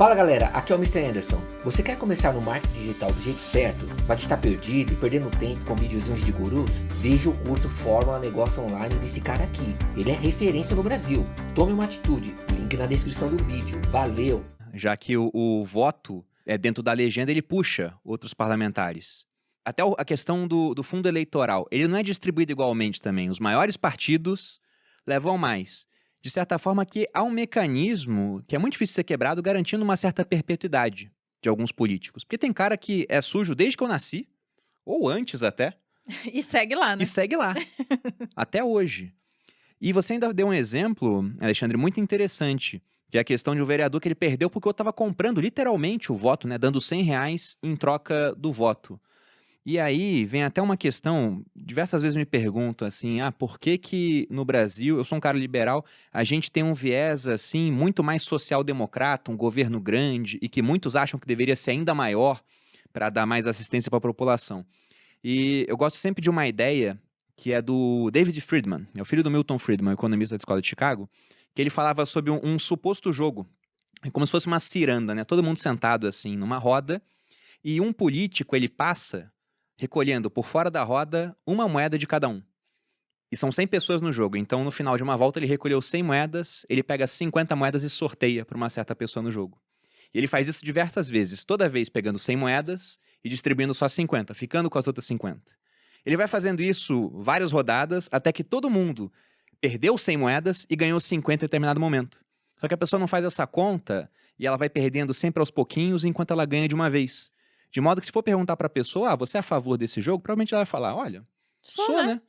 Fala galera, aqui é o Mr. Anderson. Você quer começar no marketing digital do jeito certo, mas está perdido e perdendo tempo com videozinhos de gurus? Veja o curso Fórmula Negócio Online desse cara aqui. Ele é referência no Brasil. Tome uma atitude. Link na descrição do vídeo. Valeu! Já que o voto é dentro da legenda, ele puxa outros parlamentares. Até a questão do fundo eleitoral, ele não é distribuído igualmente também. Os maiores partidos levam mais. De certa forma que há um mecanismo que é muito difícil de ser quebrado, garantindo uma certa perpetuidade de alguns políticos. Porque tem cara que é sujo desde que eu nasci, ou antes até. E segue lá, né? E segue lá, até hoje. E você ainda deu um exemplo, Alexandre, muito interessante, que é a questão de um vereador que ele perdeu porque eu estava comprando literalmente o voto, né, dando R$100 em troca do voto. E aí vem até uma questão, diversas vezes me perguntam assim, por que no Brasil, eu sou um cara liberal, a gente tem um viés assim muito mais social-democrata, um governo grande e que muitos acham que deveria ser ainda maior para dar mais assistência para a população. E eu gosto sempre de uma ideia que é do David Friedman, é o filho do Milton Friedman, economista da Escola de Chicago, que ele falava sobre um suposto jogo, como se fosse uma ciranda, né? Todo mundo sentado assim numa roda e um político ele passa recolhendo por fora da roda uma moeda de cada um. E são 100 pessoas no jogo, então no final de uma volta ele recolheu 100 moedas, ele pega 50 moedas e sorteia para uma certa pessoa no jogo. E ele faz isso diversas vezes, toda vez pegando 100 moedas e distribuindo só 50, ficando com as outras 50. Ele vai fazendo isso várias rodadas, até que todo mundo perdeu 100 moedas e ganhou 50 em determinado momento. Só que a pessoa não faz essa conta e ela vai perdendo sempre aos pouquinhos enquanto ela ganha de uma vez. De modo que se for perguntar para a pessoa, você é a favor desse jogo? Provavelmente ela vai falar, olha, sou, né?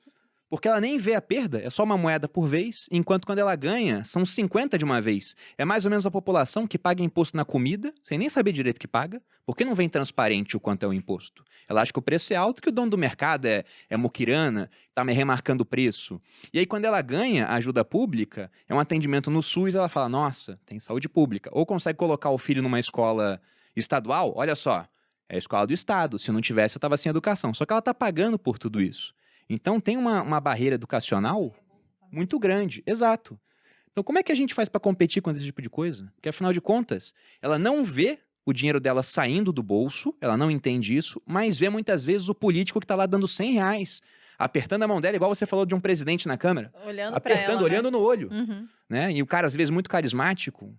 Porque ela nem vê a perda, é só uma moeda por vez, enquanto quando ela ganha, são 50 de uma vez. É mais ou menos a população que paga imposto na comida, sem nem saber direito que paga, porque não vem transparente o quanto é o imposto. Ela acha que o preço é alto, que o dono do mercado é muquirana, tá me remarcando o preço. E aí quando ela ganha a ajuda pública, é um atendimento no SUS, ela fala, nossa, tem saúde pública. Ou consegue colocar o filho numa escola estadual, olha só, é a escola do Estado, se não tivesse eu estava sem educação. Só que ela está pagando por tudo isso. Então tem uma barreira educacional muito grande, exato. Então como é que a gente faz para competir com esse tipo de coisa? Porque afinal de contas, ela não vê o dinheiro dela saindo do bolso, ela não entende isso, mas vê muitas vezes o político que está lá dando R$100, apertando a mão dela, igual você falou de um presidente na Câmara. Olhando apertando, pra ela, olhando né? no olho. Uhum. Né? E o cara, às vezes, muito carismático.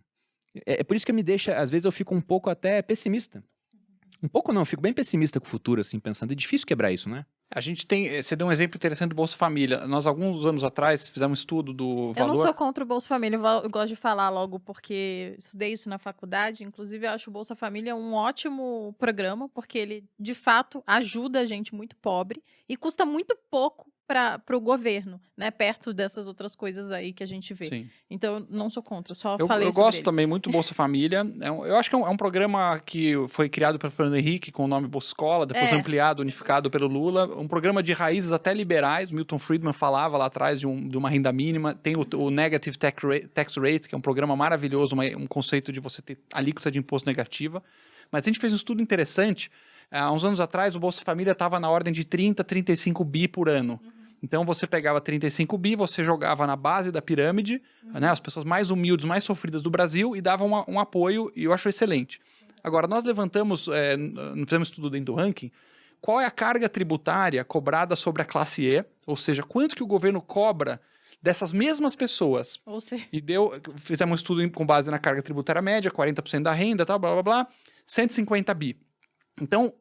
É por isso que me deixa, às vezes eu fico um pouco até pessimista. Um pouco não, eu fico bem pessimista com o futuro, assim, pensando. É difícil quebrar isso, né? A gente tem, você deu um exemplo interessante do Bolsa Família. Nós, alguns anos atrás, fizemos um estudo do valor... Eu não sou contra o Bolsa Família, eu gosto de falar logo porque estudei isso na faculdade. Inclusive, eu acho o Bolsa Família um ótimo programa, porque ele, de fato, ajuda a gente muito pobre e custa muito pouco para o governo, né? Perto dessas outras coisas aí que a gente vê. Sim. Então, eu não sou contra, só Eu falei sobre gosto ele. também muito do Bolsa Família. Eu acho que é um programa que foi criado pelo Fernando Henrique com o nome Bolsa Escola, depois ampliado, unificado pelo Lula. Um programa de raízes até liberais. Milton Friedman falava lá atrás de uma renda mínima. Tem o Negative Tax Rate, que é um programa maravilhoso, um conceito de você ter alíquota de imposto negativa. Mas a gente fez um estudo interessante. Há uns anos atrás, o Bolsa Família estava na ordem de 30, 35 bi por ano. Então, você pegava 35 bi, você jogava na base da pirâmide, né, as pessoas mais humildes, mais sofridas do Brasil, e dava um apoio, e eu acho excelente. Agora, nós levantamos, fizemos estudo dentro do ranking, qual é a carga tributária cobrada sobre a classe E, ou seja, quanto que o governo cobra dessas mesmas pessoas. Ou seja, E fizemos um estudo com base na carga tributária média, 40% da renda, tal, blá, blá, blá, 150 bi. Então,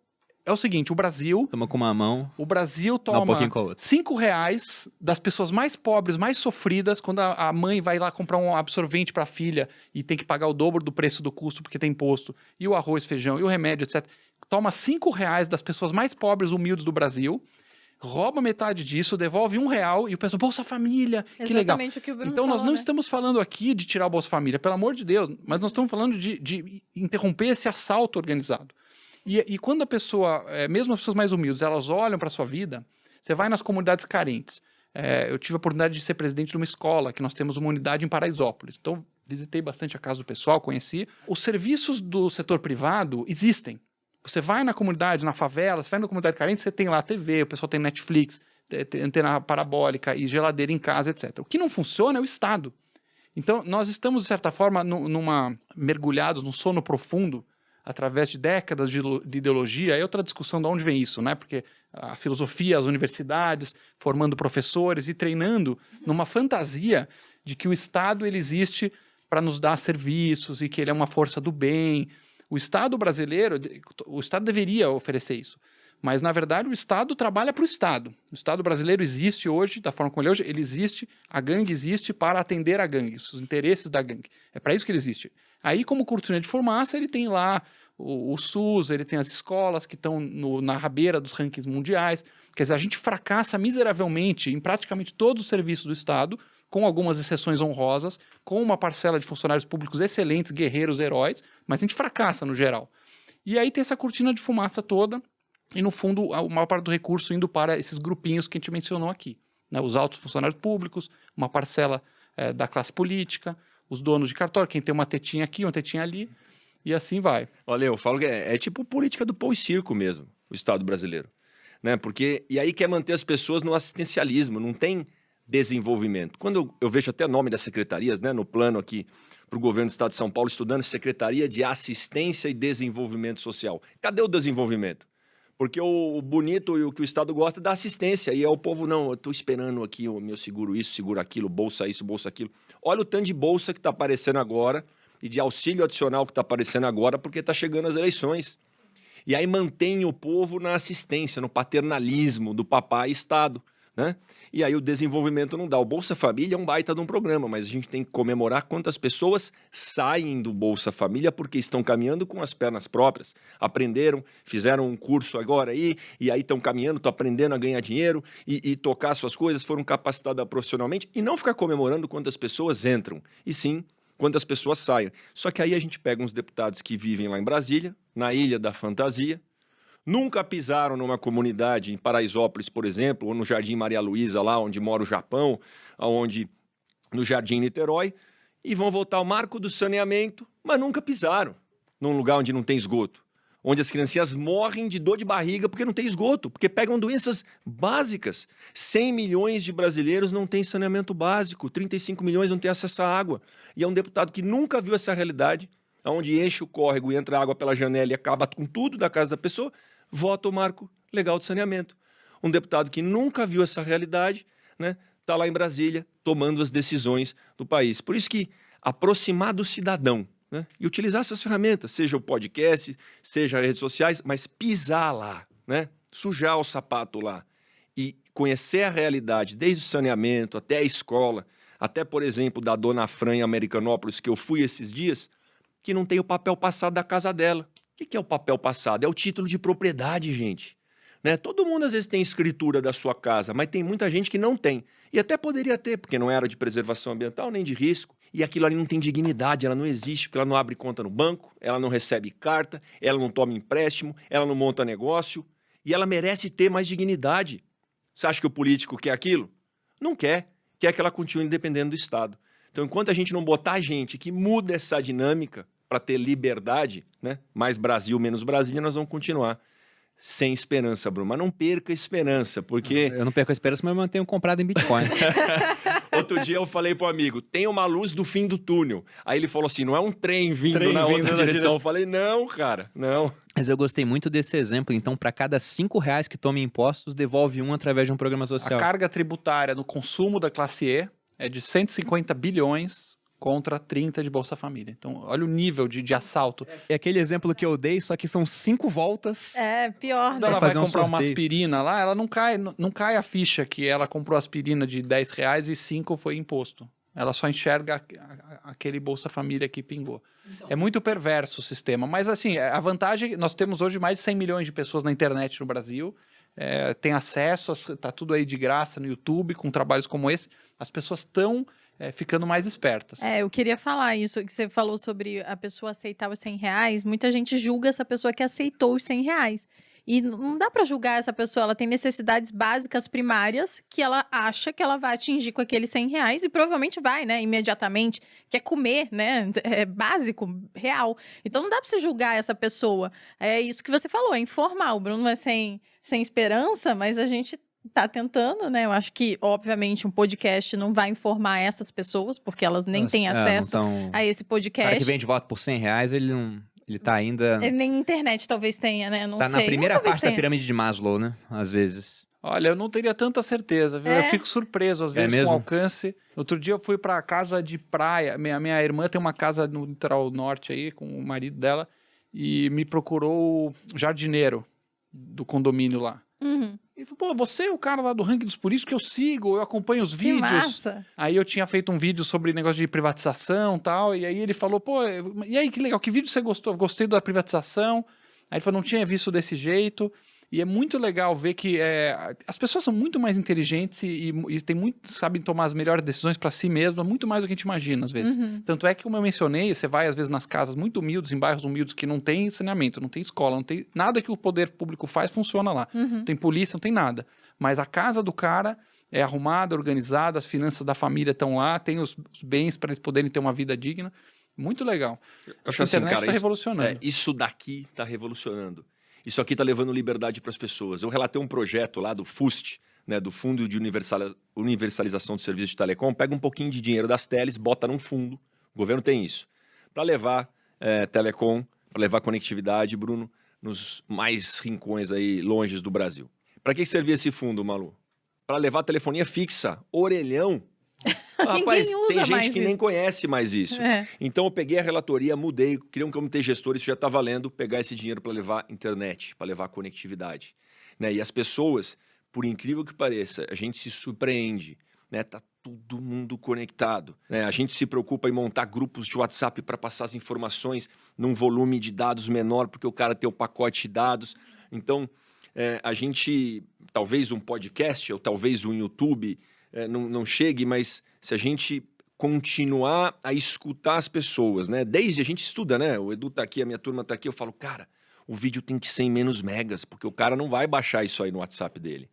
é o seguinte, o Brasil... Toma com uma mão. O Brasil toma R$5 das pessoas mais pobres, mais sofridas, quando a mãe vai lá comprar um absorvente para a filha e tem que pagar o dobro do preço do custo porque tem imposto, e o arroz, feijão, e o remédio, etc. Toma R$5 das pessoas mais pobres, humildes do Brasil, rouba metade disso, devolve R$1 e o pessoal, Bolsa Família, que legal. exatamente o que o Bruno Então, nós falou, não né? estamos falando aqui de tirar o Bolsa Família, pelo amor de Deus, mas nós estamos falando de interromper esse assalto organizado. E quando a pessoa, mesmo as pessoas mais humildes, elas olham para a sua vida, você vai nas comunidades carentes. Eu tive a oportunidade de ser presidente de uma escola, que nós temos uma unidade em Paraisópolis. Então, visitei bastante a casa do pessoal, conheci. Os serviços do setor privado existem. Você vai na comunidade, na favela, você vai na comunidade carente, você tem lá TV, o pessoal tem Netflix, tem antena parabólica e geladeira em casa, etc. O que não funciona é o Estado. Então, nós estamos, de certa forma, mergulhados num sono profundo, através de décadas de ideologia. É outra discussão de onde vem isso, né? Porque a filosofia, as universidades, formando professores e treinando numa fantasia de que o Estado ele existe para nos dar serviços e que ele é uma força do bem. O Estado brasileiro, o Estado deveria oferecer isso. Mas, na verdade, o Estado trabalha para o Estado. O Estado brasileiro existe hoje, da forma como ele é hoje, ele existe, a gangue existe para atender a gangue, os interesses da gangue. É para isso que ele existe. Aí, como cortina de fumaça, ele tem lá o SUS, ele tem as escolas que estão na rabeira dos rankings mundiais. Quer dizer, a gente fracassa miseravelmente em praticamente todos os serviços do Estado, com algumas exceções honrosas, com uma parcela de funcionários públicos excelentes, guerreiros, heróis, mas a gente fracassa no geral. E aí tem essa cortina de fumaça toda, e, no fundo, a maior parte do recurso indo para esses grupinhos que a gente mencionou aqui. Né? Os altos funcionários públicos, uma parcela da classe política, os donos de cartório, quem tem uma tetinha aqui, uma tetinha ali, e assim vai. Olha, eu falo que é tipo política do pão e circo mesmo, o Estado brasileiro. Né? Porque, e aí quer manter as pessoas no assistencialismo, não tem desenvolvimento. Quando eu vejo até o nome das secretarias, né, no plano aqui, para o governo do Estado de São Paulo, estudando Secretaria de Assistência e Desenvolvimento Social. Cadê o desenvolvimento? Porque o bonito e o que o Estado gosta é da assistência. E é o povo, não, eu estou esperando aqui o meu seguro isso, seguro aquilo, bolsa isso, bolsa aquilo. Olha o tanto de bolsa que está aparecendo agora e de auxílio adicional que está aparecendo agora porque está chegando as eleições. E aí mantém o povo na assistência, no paternalismo do papai Estado. Né? E aí o desenvolvimento não dá. O Bolsa Família é um baita de um programa, mas a gente tem que comemorar quantas pessoas saem do Bolsa Família porque estão caminhando com as pernas próprias, aprenderam, fizeram um curso agora aí, e aí estão caminhando, estão aprendendo a ganhar dinheiro e tocar suas coisas, foram capacitadas profissionalmente, e não ficar comemorando quantas pessoas entram, e sim quantas pessoas saem. Só que aí a gente pega uns deputados que vivem lá em Brasília, na Ilha da Fantasia, nunca pisaram numa comunidade em Paraisópolis, por exemplo, ou no Jardim Maria Luísa, lá onde mora o Japão, no Jardim Niterói, e vão votar o marco do saneamento, mas nunca pisaram num lugar onde não tem esgoto, onde as criancinhas morrem de dor de barriga porque não tem esgoto, porque pegam doenças básicas. 100 milhões de brasileiros não têm saneamento básico, 35 milhões não têm acesso à água. E é um deputado que nunca viu essa realidade, onde enche o córrego e entra água pela janela e acaba com tudo da casa da pessoa, vota o marco legal de saneamento. Um deputado que nunca viu essa realidade, né, está lá em Brasília tomando as decisões do país. Por isso que aproximar do cidadão, né, e utilizar essas ferramentas, seja o podcast, seja as redes sociais, mas pisar lá, né, sujar o sapato lá e conhecer a realidade, desde o saneamento até a escola, até, por exemplo, da Dona Fran em Americanópolis, que eu fui esses dias, que não tem o papel passado da casa dela. O que é o papel passado? É o título de propriedade, gente. Né? Todo mundo às vezes tem escritura da sua casa, mas tem muita gente que não tem. E até poderia ter, porque não era de preservação ambiental nem de risco. E aquilo ali não tem dignidade, ela não existe, porque ela não abre conta no banco, ela não recebe carta, ela não toma empréstimo, ela não monta negócio. E ela merece ter mais dignidade. Você acha que o político quer aquilo? Não quer. Quer que ela continue dependendo do Estado. Então, enquanto a gente não botar gente que muda essa dinâmica para ter liberdade, né? Mais Brasil, menos Brasília, nós vamos continuar sem esperança, Bruno. Mas não perca a esperança, porque... Eu não perco a esperança, mas eu mantenho comprado em Bitcoin. Outro dia eu falei pro amigo, tem uma luz do fim do túnel. Aí ele falou assim, não é um trem vindo na outra direção. Eu falei, não, cara, não. Mas eu gostei muito desse exemplo. Então, para cada R$5 que tome impostos, devolve um através de um programa social. A carga tributária no consumo da classe E é de 150 bilhões contra 30 de Bolsa Família. Então, olha o nível de assalto. É aquele exemplo que eu dei, só que são 5 voltas. É, pior, Quando né? ela vai fazer um comprar uma sorteio. aspirina lá, ela não cai a ficha que ela comprou aspirina de R$10 e 5 foi imposto. Ela só enxerga aquele Bolsa Família que pingou. Então, é muito perverso o sistema. Mas, assim, a vantagem... Nós temos hoje mais de 100 milhões de pessoas na internet no Brasil. Tem acesso, tá tudo aí de graça no YouTube, com trabalhos como esse. As pessoas estão ficando mais espertas. Eu queria falar isso, que você falou sobre a pessoa aceitar os R$100. Muita gente julga essa pessoa que aceitou os R$100. E não dá pra julgar essa pessoa, ela tem necessidades básicas primárias que ela acha que ela vai atingir com aqueles R$100 e provavelmente vai, né, imediatamente, quer comer, né, é básico, real. Então não dá pra você julgar essa pessoa. É isso que você falou, é informal. O Bruno é sem esperança, mas a gente tá tentando, né? Eu acho que, obviamente, um podcast não vai informar essas pessoas, porque elas nem têm acesso a esse O cara que podcast. vende voto por R$100, ele tá ainda... Nem internet talvez tenha, né? Não Tá sei. na primeira Talvez parte da tenha. pirâmide de Maslow, né? Às vezes. Olha, eu não teria tanta certeza, viu? Eu É? fico surpreso, às vezes, com mesmo? o alcance. Outro dia eu fui pra casa de praia. Minha irmã tem uma casa no litoral norte aí, com o marido dela, e me procurou o jardineiro do condomínio lá. Uhum. E falou, pô, você é o cara lá do ranking dos políticos que eu sigo, eu acompanho os Que vídeos. massa. Aí eu tinha feito um vídeo sobre negócio de privatização e tal, e aí ele falou, pô, e aí que legal, que vídeo você gostou? Eu gostei da privatização. Aí ele falou, não tinha visto desse jeito. E é muito legal ver que as pessoas são muito mais inteligentes e tem muito, sabem tomar as melhores decisões para si mesmas, muito mais do que a gente imagina, às vezes. Uhum. Tanto é que, como eu mencionei, você vai, às vezes, nas casas muito humildes, em bairros humildes, que não tem saneamento, não tem escola, não tem nada que o poder público faz funciona lá. Uhum. Não tem polícia, não tem nada. Mas a casa do cara é arrumada, organizada, as finanças da família estão lá, tem os bens para eles poderem ter uma vida digna. Muito legal. Eu acho A assim, internet cara, está revolucionando. isso daqui tá revolucionando. Isso aqui tá levando liberdade para as pessoas. Eu relatei um projeto lá do FUST, né, do Fundo de Universalização de Serviços de Telecom, pega um pouquinho de dinheiro das teles, bota num fundo, o governo tem isso, para levar telecom, para levar conectividade, Bruno, nos mais rincões aí, longes do Brasil. Para que servia esse fundo, Malu? Para levar telefonia fixa, orelhão. Rapaz, Ninguém usa tem mais gente que nem isso. conhece mais isso. É. Então eu peguei a relatoria, mudei, criei um comitê gestor, isso já está valendo, pegar esse dinheiro para levar internet, para levar conectividade. Né? E as pessoas, por incrível que pareça, a gente se surpreende, né? Tá todo mundo conectado. Né? A gente se preocupa em montar grupos de WhatsApp para passar as informações num volume de dados menor, porque o cara tem o pacote de dados. Então, a gente, talvez um podcast ou talvez um YouTube não chegue, mas se a gente continuar a escutar as pessoas, né? Desde a gente estuda, né? O Edu tá aqui, a minha turma tá aqui, eu falo, cara, o vídeo tem que ser em menos megas, porque o cara não vai baixar isso aí no WhatsApp dele.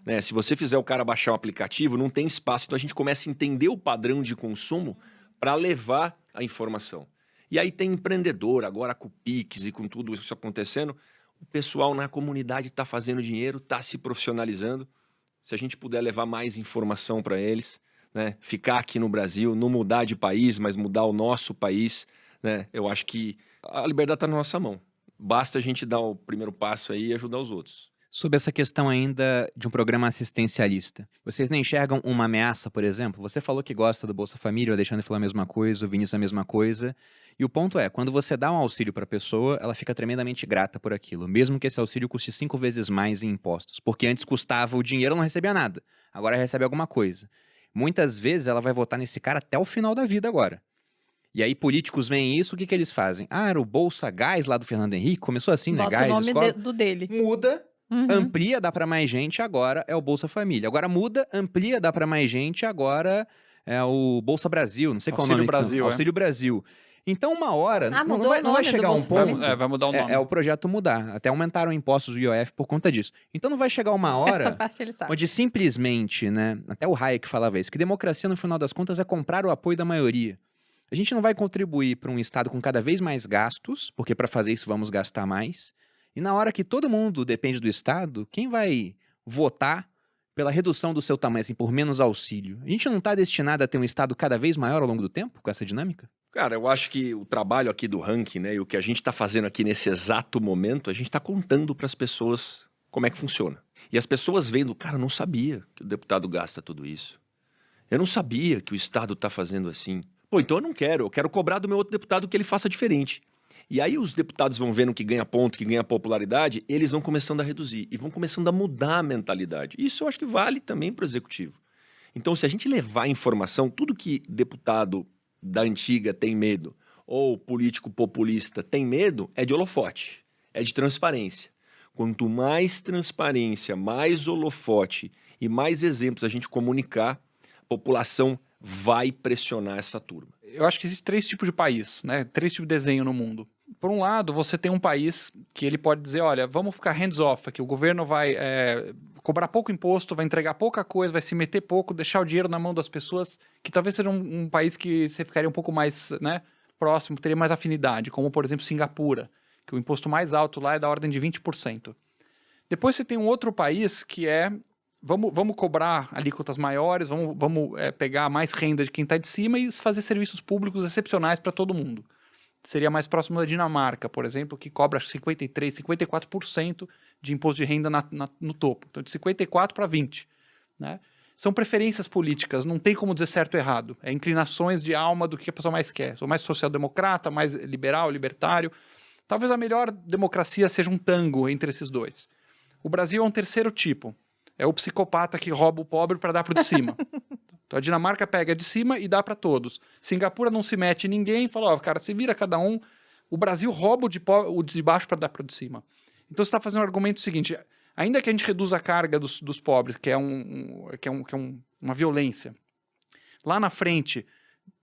Né? Se você fizer o cara baixar um aplicativo, não tem espaço. Então a gente começa a entender o padrão de consumo para levar a informação. E aí tem empreendedor, agora com o Pix e com tudo isso acontecendo, o pessoal na comunidade está fazendo dinheiro, está se profissionalizando. Se a gente puder levar mais informação para eles, né? Ficar aqui no Brasil, não mudar de país, mas mudar o nosso país, né? Eu acho que a liberdade está na nossa mão. Basta a gente dar o primeiro passo aí e ajudar os outros. Sobre essa questão ainda de um programa assistencialista. Vocês não enxergam uma ameaça, por exemplo? Você falou que gosta do Bolsa Família, o Alexandre falou a mesma coisa, o Vinícius a mesma coisa. E o ponto é, quando você dá um auxílio para a pessoa, ela fica tremendamente grata por aquilo, mesmo que esse auxílio custe 5 vezes mais em impostos. Porque antes custava o dinheiro, ela não recebia nada. Agora recebe alguma coisa. Muitas vezes ela vai votar nesse cara até o final da vida agora. E aí políticos veem isso, o que eles fazem? Ah, era o Bolsa Gás lá do Fernando Henrique, começou assim, né? Bota Gás, o nome escola. do dele. Muda, Uhum. amplia, dá pra mais gente, agora é o Bolsa Família. Agora muda, amplia, dá pra mais gente, agora é o Bolsa Brasil, não sei qual é o Auxílio nome. Brasil, Auxílio Brasil. Então uma hora, Ah, não mudou vai, o não vai nome do chegar um Bolsa ponto... Família? Vai mudar o nome. É o projeto mudar, até aumentaram impostos do IOF por conta disso. Então não vai chegar uma Essa hora parte ele sabe. onde simplesmente, né, até o Hayek falava isso, que democracia no final das contas é comprar o apoio da maioria. A gente não vai contribuir para um Estado com cada vez mais gastos, porque para fazer isso vamos gastar mais. E na hora que todo mundo depende do Estado, quem vai votar pela redução do seu tamanho, assim, por menos auxílio? A gente não está destinado a ter um Estado cada vez maior ao longo do tempo, com essa dinâmica? Cara, eu acho que o trabalho aqui do ranking, né, e o que a gente está fazendo aqui nesse exato momento, a gente está contando para as pessoas como é que funciona. E as pessoas vendo, cara, eu não sabia que o deputado gasta tudo isso. Eu não sabia que o Estado está fazendo assim. Pô, então eu quero cobrar do meu outro deputado que ele faça diferente. E aí os deputados vão vendo que ganha ponto, que ganha popularidade, eles vão começando a reduzir e vão começando a mudar a mentalidade. Isso eu acho que vale também para o executivo. Então, se a gente levar informação, tudo que deputado da antiga tem medo, ou político populista tem medo, é de holofote, é de transparência. Quanto mais transparência, mais holofote e mais exemplos a gente comunicar, a população vai pressionar essa turma. Eu acho que existe 3 tipos de país, né? 3 tipos de desenho no mundo. Por um lado, você tem um país que ele pode dizer, olha, vamos ficar hands-off, que o governo vai cobrar pouco imposto, vai entregar pouca coisa, vai se meter pouco, deixar o dinheiro na mão das pessoas, que talvez seja um país que você ficaria um pouco mais, né, próximo, teria mais afinidade, como, por exemplo, Singapura, que o imposto mais alto lá é da ordem de 20%. Depois você tem um outro país que é vamos cobrar alíquotas maiores, vamos pegar mais renda de quem está de cima e fazer serviços públicos excepcionais para todo mundo. Seria mais próximo da Dinamarca, por exemplo, que cobra 53%, 54% de imposto de renda no topo. Então, de 54% para 20%. Né? São preferências políticas, não tem como dizer certo ou errado. É inclinações de alma do que a pessoa mais quer. Sou mais social-democrata, mais liberal, libertário. Talvez a melhor democracia seja um tango entre esses dois. O Brasil é um terceiro tipo. É o psicopata que rouba o pobre para dar para o de cima. Então a Dinamarca pega de cima e dá para todos. Singapura não se mete em ninguém, fala, cara, se vira cada um. O Brasil rouba o de baixo para dar para o de cima. Então você está fazendo o argumento seguinte, ainda que a gente reduza a carga dos pobres, que é uma violência, lá na frente,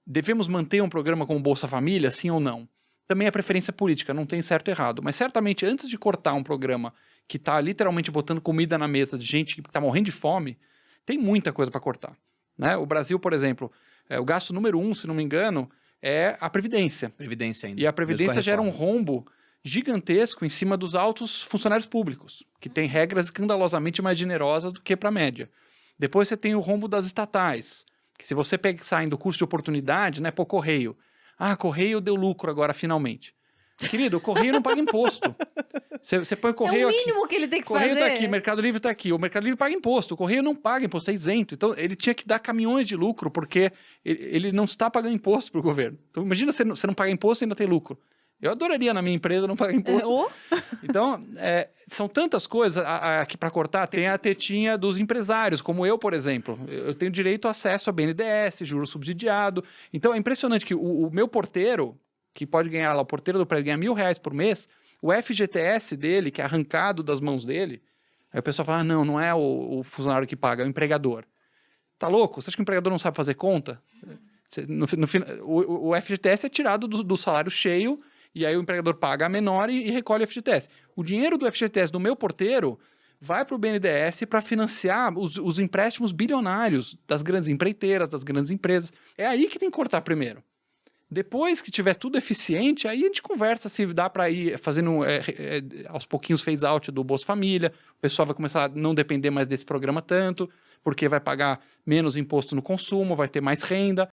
devemos manter um programa como Bolsa Família, sim ou não? Também é preferência política, não tem certo e errado. Mas certamente, antes de cortar um programa que está literalmente botando comida na mesa de gente que está morrendo de fome, tem muita coisa para cortar. Né? O Brasil, por exemplo, o gasto número 1, se não me engano, é a Previdência. Previdência ainda. E a Previdência gera um rombo gigantesco em cima dos altos funcionários públicos, que tem regras escandalosamente mais generosas do que para a média. Depois você tem o rombo das estatais, que se você sai do custo de oportunidade, né, Correio. Correio deu lucro agora, finalmente. Querido, o Correio não paga imposto. Você põe o Correio aqui. É o mínimo que ele tem que fazer. Correio tá aqui, Mercado Livre tá aqui. O Mercado Livre paga imposto. O Correio não paga imposto, é isento. Então, ele tinha que dar caminhões de lucro, porque ele não está pagando imposto para o governo. Então, imagina você não paga imposto e ainda tem lucro. Eu adoraria na minha empresa não pagar imposto. Então, são tantas coisas aqui para cortar. Tem a tetinha dos empresários, como eu, por exemplo. Eu tenho direito a acesso a BNDES, juro subsidiado. Então, é impressionante que o meu porteiro, que pode ganhar lá, o porteiro do prédio ganha R$1.000 por mês, o FGTS dele, que é arrancado das mãos dele, aí o pessoal fala, não é o funcionário que paga, é o empregador. Tá louco? Você acha que o empregador não sabe fazer conta? O FGTS é tirado do salário cheio, e aí o empregador paga a menor e recolhe o FGTS. O dinheiro do FGTS do meu porteiro vai para o BNDES para financiar os empréstimos bilionários das grandes empreiteiras, das grandes empresas. É aí que tem que cortar primeiro. Depois que tiver tudo eficiente, aí a gente conversa se dá para ir fazendo aos pouquinhos phase out do Bolsa Família, o pessoal vai começar a não depender mais desse programa tanto, porque vai pagar menos imposto no consumo, vai ter mais renda.